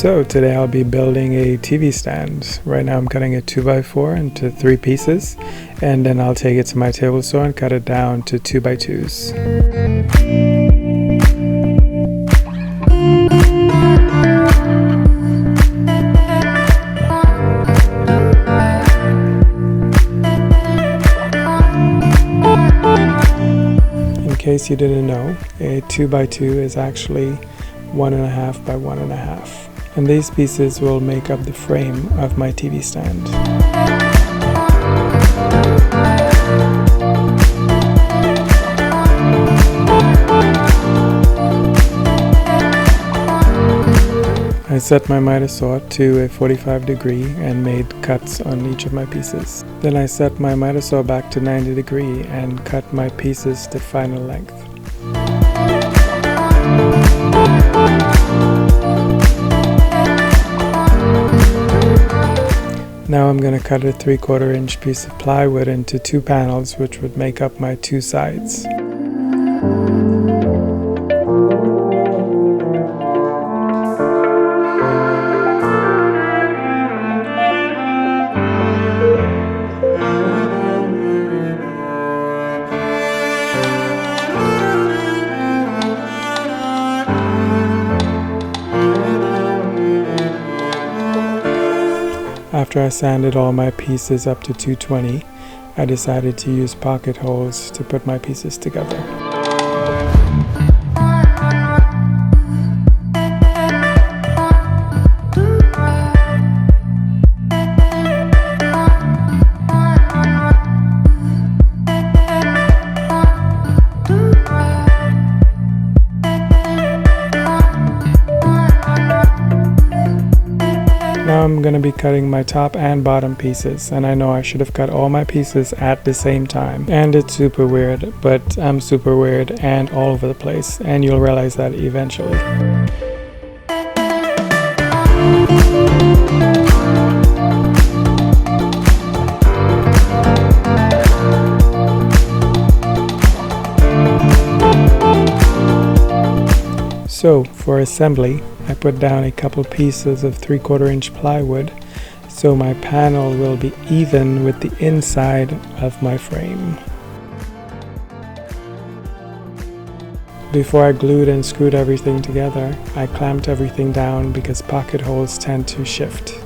So today I'll be building a TV stand. Right now I'm cutting a 2x4 into 3 pieces, and then I'll take it to my table saw and cut it down to 2x2s. In case you didn't know, a 2x2 is actually 1.5 by 1.5. And these pieces will make up the frame of my TV stand. I set my miter saw to a 45 degree and made cuts on each of my pieces. Then I set my miter saw back to 90 degree and cut my pieces to final length. Now I'm going to cut a 3/4 inch piece of plywood into 2 panels, which would make up my 2 sides. After I sanded all my pieces up to 220, I decided to use pocket holes to put my pieces together. Now I'm going to be cutting my top and bottom pieces, and I know I should have cut all my pieces at the same time, and it's super weird, but I'm super weird and all over the place, and you'll realize that eventually. So for assembly, I put down a couple pieces of 3/4 inch plywood so my panel will be even with the inside of my frame. Before I glued and screwed everything together, I clamped everything down because pocket holes tend to shift.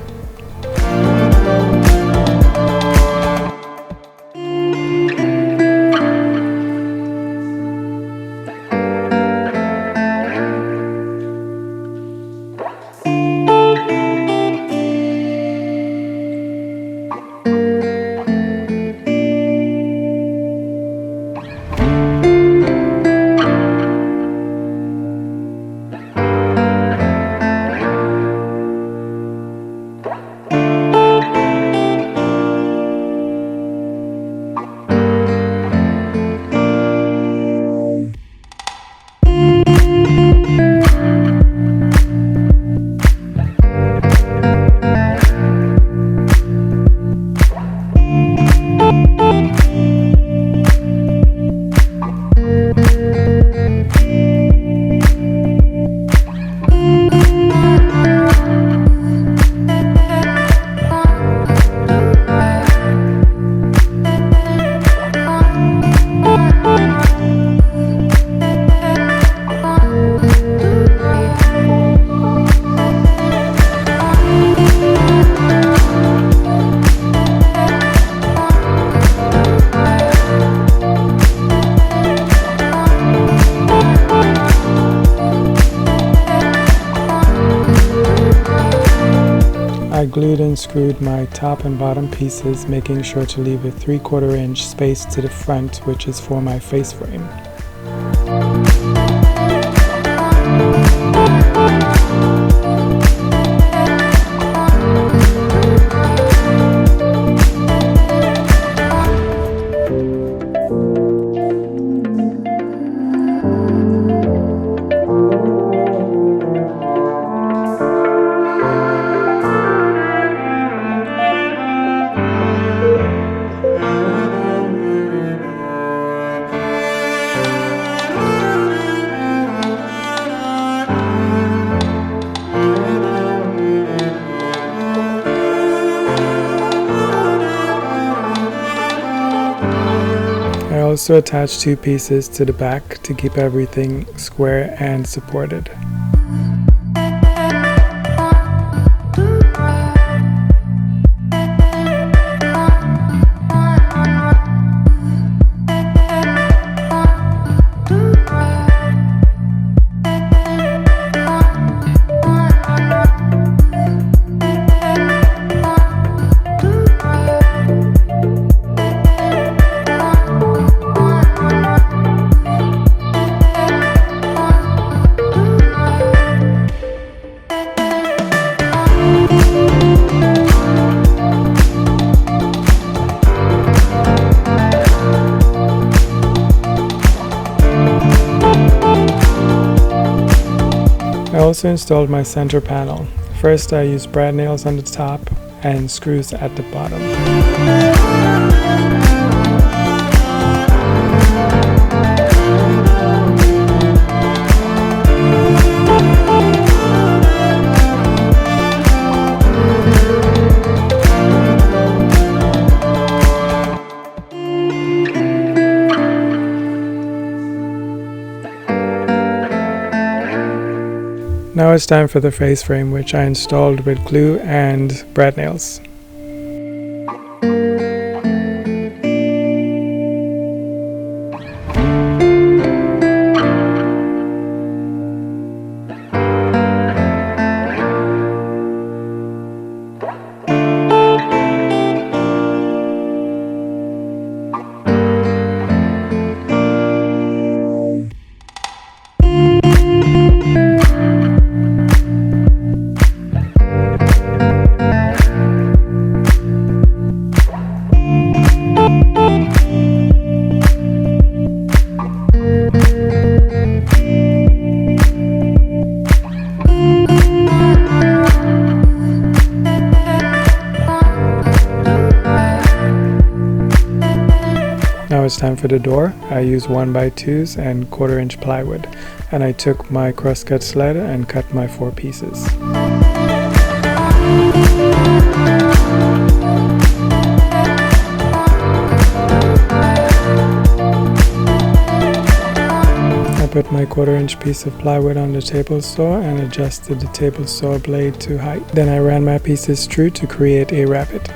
I glued and screwed my top and bottom pieces, making sure to leave a 3/4 inch space to the front, which is for my face frame. I also attached 2 pieces to the back to keep everything square and supported. I also installed my center panel. First I used brad nails on the top and screws at the bottom. Now it's time for the face frame, which I installed with glue and brad nails. Now it's time for the door. I used 1x2s and 1/4 inch plywood, and I took my crosscut sled and cut my 4 pieces. I put my 1/4 inch piece of plywood on the table saw and adjusted the table saw blade to height. Then I ran my pieces through to create a rabbet.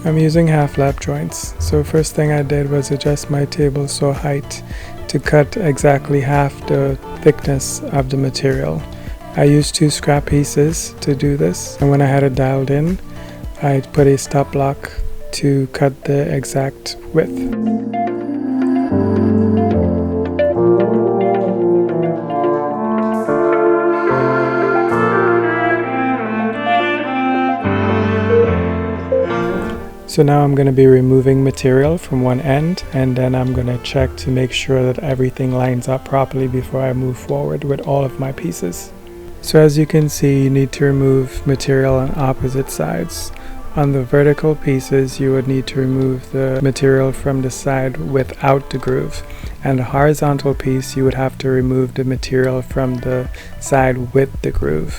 I'm using half lap joints, so first thing I did was adjust my table saw height to cut exactly half the thickness of the material. I used 2 scrap pieces to do this, and when I had it dialed in, I put a stop block to cut the exact width. So now I'm going to be removing material from one end, and then I'm going to check to make sure that everything lines up properly before I move forward with all of my pieces. So as you can see, you need to remove material on opposite sides. On the vertical pieces, you would need to remove the material from the side without the groove. And the horizontal piece, you would have to remove the material from the side with the groove.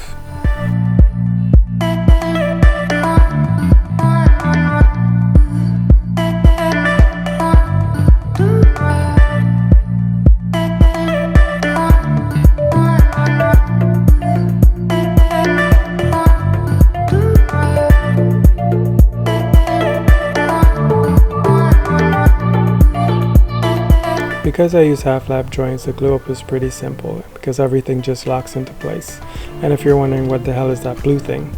Because I use half lap joints, the glue up is pretty simple because everything just locks into place. And if you're wondering what the hell is that blue thing,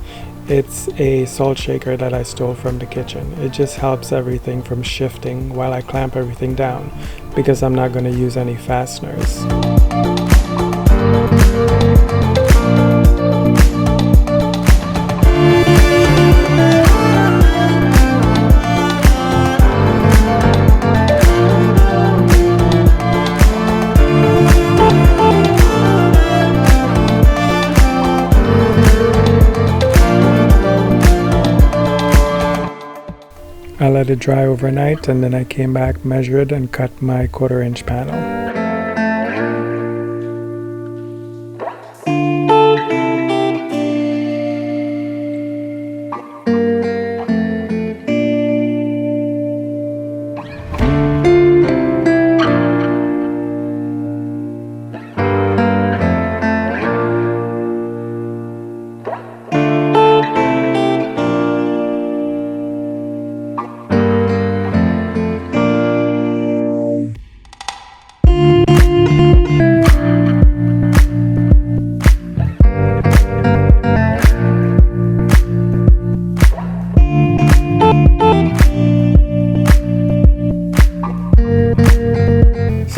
it's a salt shaker that I stole from the kitchen. It just helps everything from shifting while I clamp everything down because I'm not going to use any fasteners. I let it dry overnight, and then I came back, measured, and cut my 1/4 inch panel.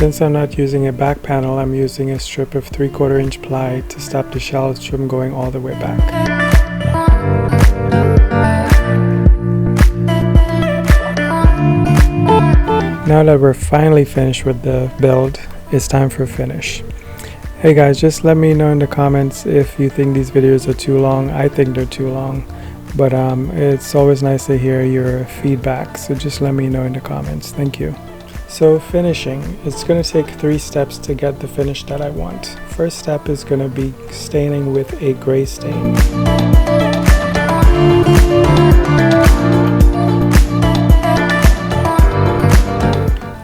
Since I'm not using a back panel, I'm using a strip of 3/4 inch ply to stop the shelves from going all the way back. Now that we're finally finished with the build, it's time for finish. Hey guys, just let me know in the comments if you think these videos are too long. I think they're too long, but it's always nice to hear your feedback, so just let me know in the comments. Thank you. So finishing, it's going to take 3 steps to get the finish that I want. First step is going to be staining with a gray stain.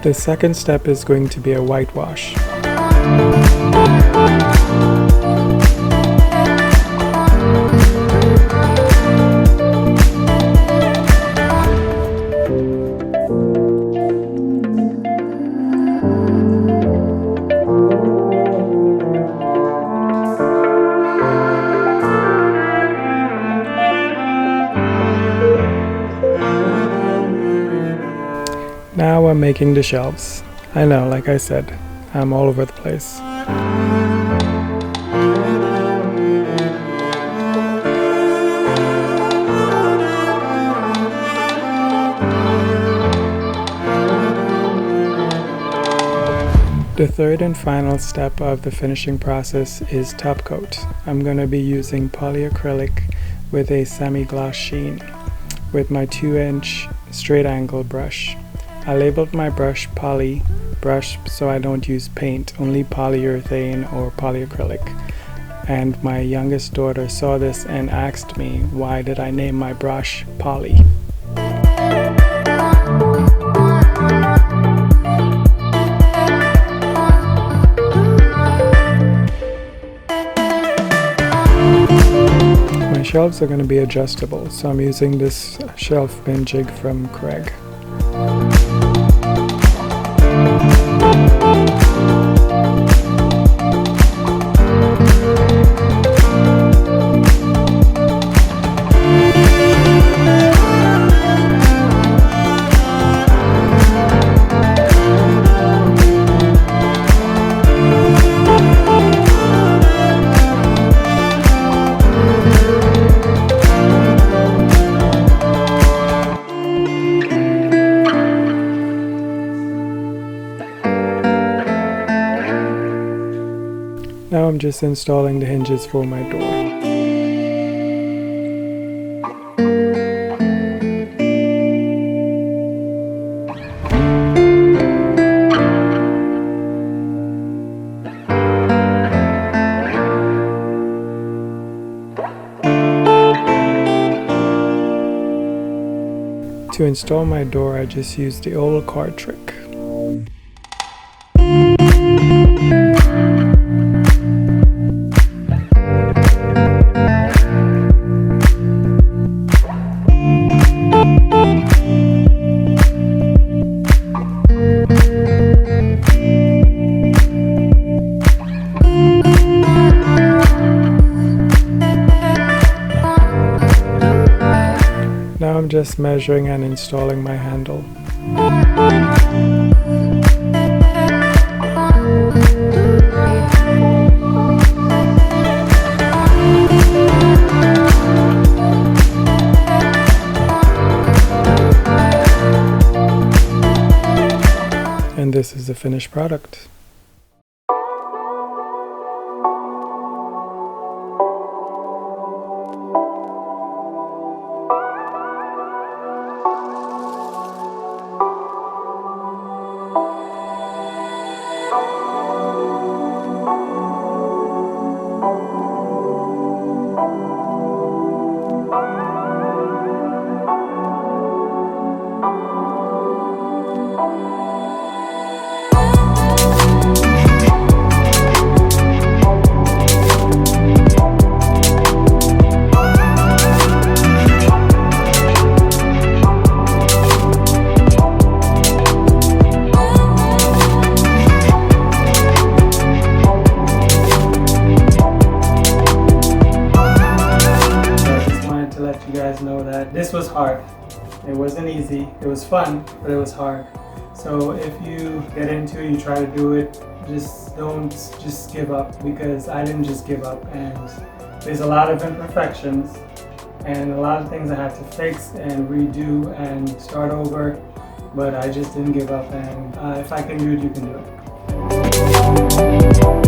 The second step is going to be a whitewash. Now I'm making the shelves. I know, like I said, I'm all over the place. The third and final step of the finishing process is top coat. I'm going to be using polyacrylic with a semi-gloss sheen with my 2-inch straight angle brush. I labeled my brush poly brush so I don't use paint, only polyurethane or polyacrylic. And my youngest daughter saw this and asked me why did I name my brush Poly. My shelves are going to be adjustable, so I'm using this shelf pin jig from Craig. Now I'm just installing the hinges for my door. To install my door, I just used the old card trick. Now I'm just measuring and installing my handle. And this is the finished product. Know that this was hard. It wasn't easy. It was fun, but it was hard. So if you get into it, you try to do it, don't give up, because I didn't just give up, and there's a lot of imperfections and a lot of things I had to fix and redo and start over, but I just didn't give up, and if I can do it, you can do it.